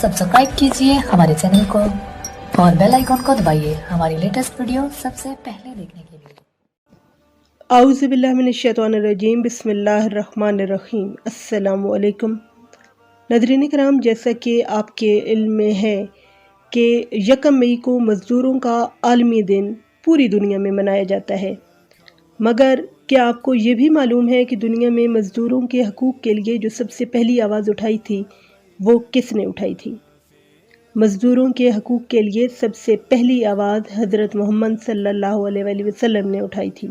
Subscribe कीजिए हमारे channel को और बेल आइकॉन को दबाइए हमारी लेटेस्ट वीडियो सबसे पहले देखने के लिए। आउज़ुबिल्लाहि मिनश्शैतानिर्रजीम बिस्मिल्लाहिर्रहमानिर्रहीम। अस्सलामु अलैकुम। नाज़रीन किराम, जैसा कि आपके इल्म में है कि 1 मई को मज़दूरों का आलमी दिन पूरी दुनिया में मनाया जाता है, मगर क्या आपको ये भी मालूम है कि दुनिया में मज़दूरों के हकूक़ के लिए जो सबसे पहली आवाज़ उठाई थी वो किसने उठाई थी? मज़दूरों के हकूक़ के लिए सबसे पहली आवाज़ हज़रत मोहम्मद सल्लल्लाहु अलैहि वसल्लम ने उठाई थी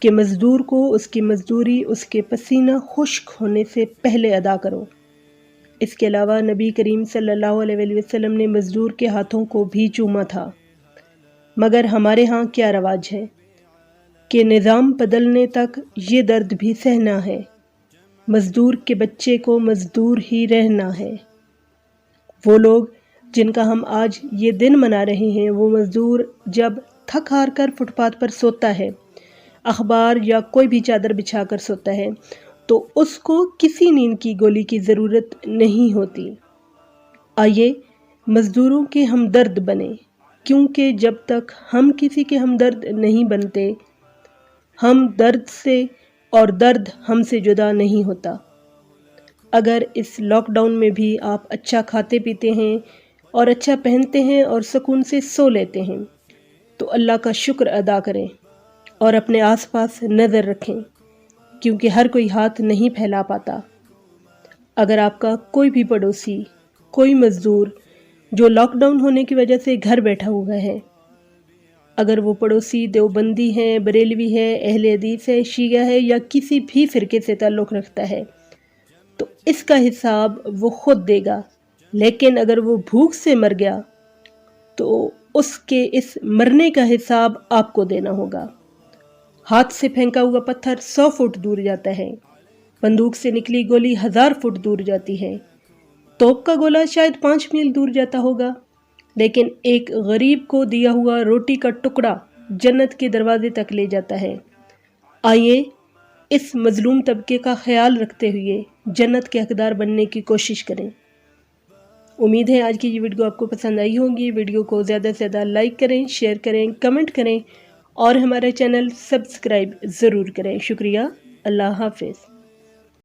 कि मज़दूर को उसकी मज़दूरी उसके पसीना खुश्क होने से पहले अदा करो। इसके अलावा नबी करीम सल्लल्लाहु अलैहि वसल्लम ने मज़दूर के हाथों को भी चूमा था। मगर हमारे यहाँ क्या रवाज है कि निज़ाम बदलने तक ये दर्द भी सहना है, मज़दूर के बच्चे को मज़दूर ही रहना है। वो लोग जिनका हम आज ये दिन मना रहे हैं, वो मज़दूर जब थक हार कर फुटपाथ पर सोता है, अखबार या कोई भी चादर बिछा कर सोता है, तो उसको किसी नींद की गोली की ज़रूरत नहीं होती। आइए मज़दूरों के हमदर्द बने, क्योंकि जब तक हम किसी के हमदर्द नहीं बनते, हम दर्द से और दर्द हमसे जुदा नहीं होता। अगर इस लॉकडाउन में भी आप अच्छा खाते पीते हैं और अच्छा पहनते हैं और सुकून से सो लेते हैं, तो अल्लाह का शुक्र अदा करें और अपने आसपास नज़र रखें, क्योंकि हर कोई हाथ नहीं फैला पाता। अगर आपका कोई भी पड़ोसी, कोई मज़दूर जो लॉकडाउन होने की वजह से घर बैठा हुआ है, अगर वो पड़ोसी देवबंदी है, बरेलवी है, अहले हदीस है, शिया है या किसी भी फ़िरके से ताल्लुक़ रखता है, तो इसका हिसाब वो खुद देगा। लेकिन अगर वो भूख से मर गया तो उसके इस मरने का हिसाब आपको देना होगा। हाथ से फेंका हुआ पत्थर 100 फुट दूर जाता है, बंदूक से निकली गोली 1000 फुट दूर जाती है, तोप का गोला शायद 5 मील दूर जाता होगा, लेकिन एक गरीब को दिया हुआ रोटी का टुकड़ा जन्नत के दरवाजे तक ले जाता है। आइए इस मजलूम तबके का ख्याल रखते हुए जन्नत के हकदार बनने की कोशिश करें। उम्मीद है आज की ये वीडियो आपको पसंद आई होगी। वीडियो को ज़्यादा से ज़्यादा लाइक करें, शेयर करें, कमेंट करें और हमारा चैनल सब्सक्राइब ज़रूर करें। शुक्रिया। अल्लाह हाफ़िज़।